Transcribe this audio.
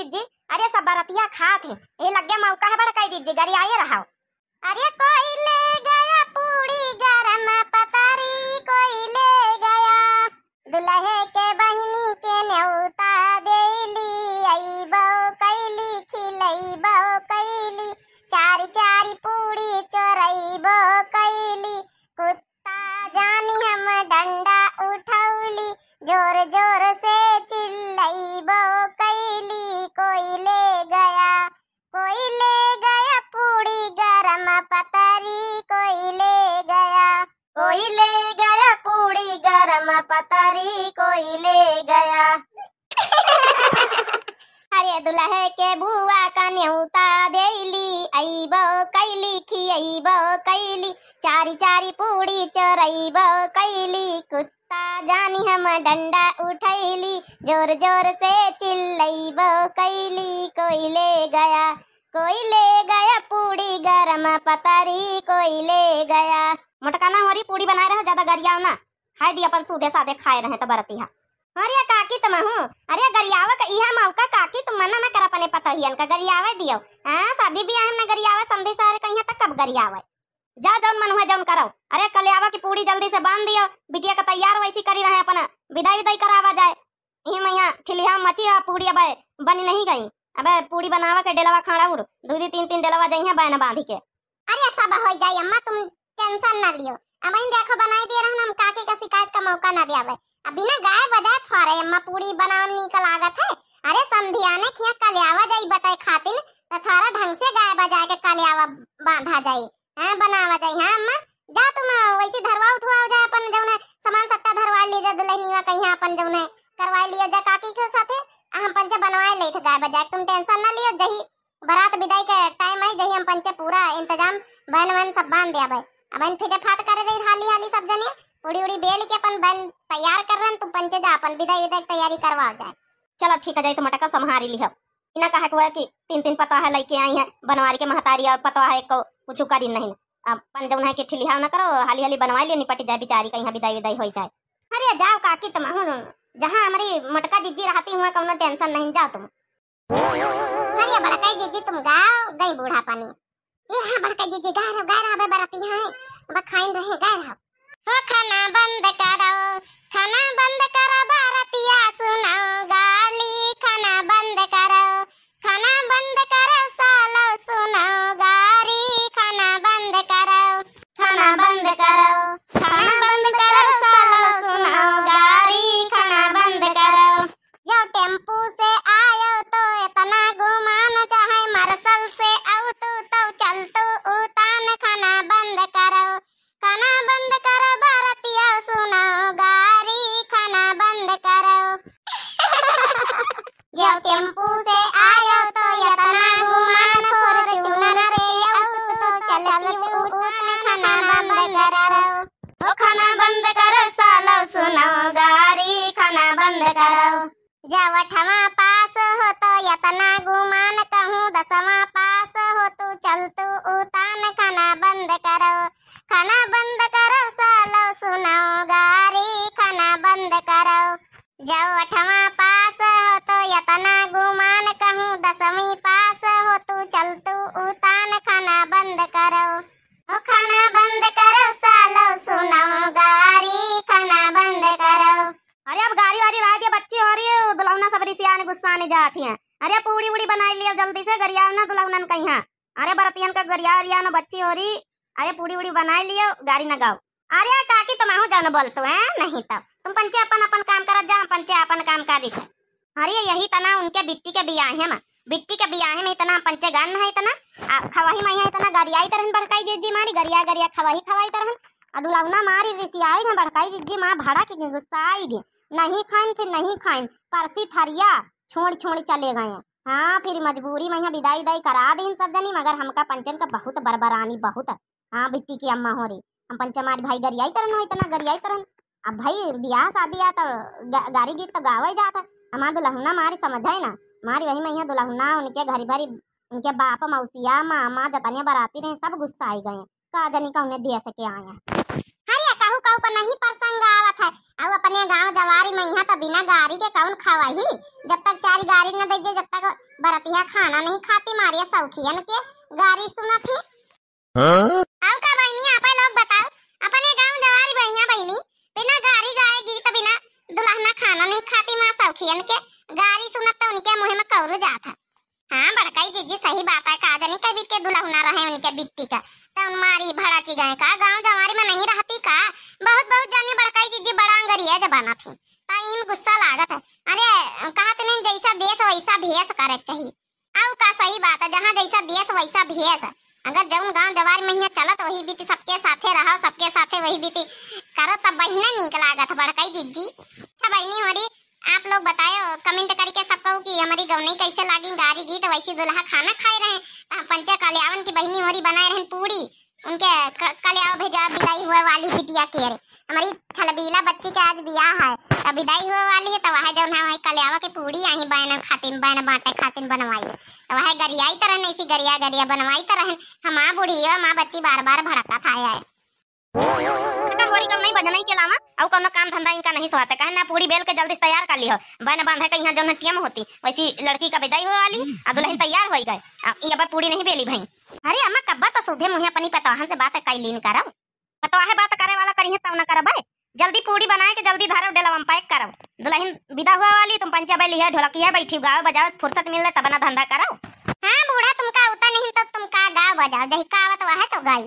दीजिए। अरे सब बरतिया खात है, ये लग गया मौका है बड़काई दीजिए, गरी आए रहा। अरे कोई ले गया पूरी गरम पतारी, कोई ले गया दुल्हे के बहिनी के न्योता देली, अइबो कैली खिलइबो कैली, चारी चारी पूरी चोरइबो कैली, कुत्ता जानी हम डंडा उठौली, जोर जोर से चिल्लइबो कैली, कोई ले गया पूरी गरम पतरी, कोई ले गया पूरी गरम पतरी, कोई ले गया। अरे दुल्हे के बुआ का न्योता देली, अइबो कैली खियइबो कैली, चारी चारी पूरी चोरइबो कैली, कुत्ता जानी हम डंडा उठैली, जोर जोर से चिल्लइबो कैली, कोई ले गया पूरी गरम पतरी, कोई ले गया। मोटकाना हमारी पूरी बनाए रहे, ज्यादा गरियाव ना खाए दी, अपन सूदे सादे खाए रहे तो बरतिहा। अरे काकी तुम हूँ, अरे गरियावा का इहा मौका काकी तुम मना ना कर अपने पता ही का गरियावे दियो। हां शादी बियाह में गरियावा समधी सारे कहिया तक कब गरियावे, जा जौन मन हुआ जौन करो। अरे कलियावा की पूरी जल्दी से बांध दियो, बिटिया का तैयार वैसी करी रहे, अपन विदाई करावा जाए। इही मैया ठिलिया मची है पूरी, अब बनी नहीं गई, अब पूरी बनावा के डेलवा खाड़ा उड़ दूधी तीन डेलवा जाइए बैन बांधी के। अरे सब हो जाए अम्मा, तुम टेंशन ना लियो, अब इन देखो बनाई दे रहा हम, काके का शिकायत का मौका ना दियावे। अभी ना गाय बजाए थोड़े अम्मा पूरी बनाव निकल लागत है। अरे संधियाने खिया कलियावा जाई बताए खातिन तो थारा ढंग से गाय बजा के कलियावा बांधा जाई, हां बनावा जाई। हां अम्मा जा तुम वैसी धरवा उठवाओ जाए, अपन जौने सामान सट्टा धरवा लीजिए, दुल्हनिया कहिया अपन जौने करवा लियो जा काकी के साथे, हम पंचे बनवाए ले थे गाय बजा, तुम टेंशन ना लियो। जही बारात विदाई के टाइम आई जही हम पंचे पूरा इंतजाम बहन सब बांध दिया भाई। अब इन फिटे फाट करे दे हाली सब जने उड़ी बेल के अपन बन तैयार कर रहे, तुम पंचे जा अपन विदाई की तैयारी करवा जाए। चलो ठीक है जाई, तुम मटका संहारी लिह। इना कहे को है कि तीन पता है लेके आई है बनवारी के महतारी, और पता है को कुछ का दिन नहीं, अब पन जौन है कि ठिलिया ना करो, हाली बनवा लियो, निपट जाए बेचारी कहीं विदाई हो जाए। अरे जाओ काकी तुम जहाँ हमारी मटका जिज्जी रहती हुआ कोनो टेंशन नहीं, जाओ तुम। अरे बड़का जिज्जी तुम गाओ गई बूढ़ा पानी, ये हां बड़का जिज्जी गाय रहो बराती है, अब खाइन रहे गाय रहो। हो खाना बंद करो बारातिया सुनाओ गाली, खाना बंद करो सालो सुनाओ गारी, खाना बंद करो सालो सुनाओ गारी, खाना बंद करो। जो टेम्पू से आयो तो इतना गुमान, चाहे मरसल से आओ तो चलतो उतान, खाना बंद करो बारातिया सुनाओ गारी, खाना बंद करो। जो टेम्पू से आयो तो इतना गुमान, फॉर्च्यूनर रे आओ तो चलती उतान, खाना बंद करो। ओ खाना बंद करो सालो सुनाओ गारी, खाना बंद करो। जब 8वां पास हो तो इतना गुमान, कहूँ 10वां पास हो तो चलतू उतान, खाना बंद करो सालो सुनाओ गारी, खाना बंद करो। जब 8वां पास हो तो इतना गुमान, कहूँ 10वीं पास हो तो चलतू उतान, खाना बंद करो। ओ खाना बंद करो सालो सुनाओ गारी, खाना बंद करो। अरे अब गाड़ी वाली रह गई, बच्ची हो रही है, दुल्हना सब रिसियाने गुस्साने जाती हैं। अरे पूड़ी बनाई लियो जल्दी से, गरिया ना दुल्हनन कहीं। अरे बरतियन का गरिया ना बच्ची हो रही, अरे पूड़ी बनाई लियो, गाड़ी ना गाओ। अरे काकी तुम आहू जानो बोलतो है नहीं, तब तुम पंचे अपन काम करत जा, पंचे अपन काम करी थे। अरे यही तना उनके बिट्टी के बियाह में इतना पंचे गान है, इतना खवाही मैं इतना गरियाई तरहन बड़काई जिज्जी मारी, गरिया खवाही तरहन अदुलौना मारी रिसियाई में बड़काई जिज्जी मां भाड़ा की गुस्साई भी नहीं खाइन परसी थरिया छोड़ चले गए। हाँ फिर मजबूरी में विदाई करा दी सब जनी, मगर हमका पंचन का बहुत बरबरानी बहुत। हाँ बिट्टी की अम्मा हो रही, हम पंच हमारी भाई गरियाई तरन हो, इतना गरियाई तरन। अब भाई ब्याह शादी आ तो गारी गीत तो गावा ही जाता, हमारा दुल्हना मारी समझाए ना, मारी वही मैं दुल्हना उनके घरी भरी उनके बाप मौसिया मामा जतनिया बराती रहे सब गुस्सा आई गए, का जनी का उन्हें दे सके आए। हरिया कहू का नहीं प्रसंग आवत है, और अपने गांव जवारी में यहाँ तो बिना गारी के कौन खावाही। जब तक चारी गारी न दे दे, जब तक बरतिया खाना नहीं खाती। मारिया सौखियन के गारी सुना थी। आओ का बहनी आप लोग बताओ, अपने गांव जवारी भैया बहनी बिना गारी गाएगी तो बिना दुल्हना खाना नहीं खाती। माँ सौखियन के गारी सुनत तो उनके मुँह में कौरू जाता। हाँ बड़काई जीजी सही बात है। का जानी कभी के दुल्हना रहे उनके बिट्टी का तो मारी भड़ा की गए का गांव जवारी में नहीं रहती का। बहुत बहुत जानी बड़काई जीजी बड़ा अंगरिया जबाना थी। ताईम गुस्सा लागत है। अरे कहत नहीं जैसा देश वैसा भेष करे चाहिए। आओ का सही बात है, जहाँ जैसा देश वैसा भेष। अगर जौन गांव जवार में यहाँ चलत वही बीती सबके साथे रहो, सबके साथे वही बीती करो तब बहिना निक लागत बड़काई जीजी। अच्छा बहनी हमारी आप लोग बताओ कमेंट करके सब कहो कि हमारी गौनी कैसे लागी गारी गीत वैसी दुल्हा खाना खाए रहे। तो हम पंचे कल्यावन की बहनी हमारी बनाए रहे पूड़ी। उनके कल्याव भेजा विदाई हुए वाली बिटिया के हमारी छलबीला बच्ची के आज बियाह है, अब विदाई हुए वाली है। तो वह जो है कल्यावा की पूड़ी यही बहन खातिन बहन बांटे खातिन बनवाई। तो वह गरियाई तरह नहीं सी गरिया गरिया बनवाई तरह हम माँ बूढ़ी माँ बच्ची बार बार भड़का था है। होरी कम नहीं बजना ही के लामा और कोनो काम धंधा इनका नहीं सोता। कहना ना पूरी बेल के जल्दी तैयार कर लियो। बन बांधे के यहाँ जो नटियम होती वैसी लड़की का विदाई होने वाली और दुल्हन तैयार हो गए। अब ये पूरी नहीं बेली भाई। अरे अम्मा कब्बा तो सुधे मुँह अपनी पतवाहन से बात है लीन करब। पतवाहे बात करे वाला करी तब न करब। जल्दी पूरी बनाए के जल्दी धरो डेला हम पैक करब। दुल्हन विदा हुआ वाली तुम पंचा बैली है ढोलकिया बैठी गाओ बजाओ फुर्सत मिल तब ना धंधा करो। हाँ बूढ़ा तुमका उता नहीं तो तुम का गाओ बजाओ जही का आवत वह तो गाई।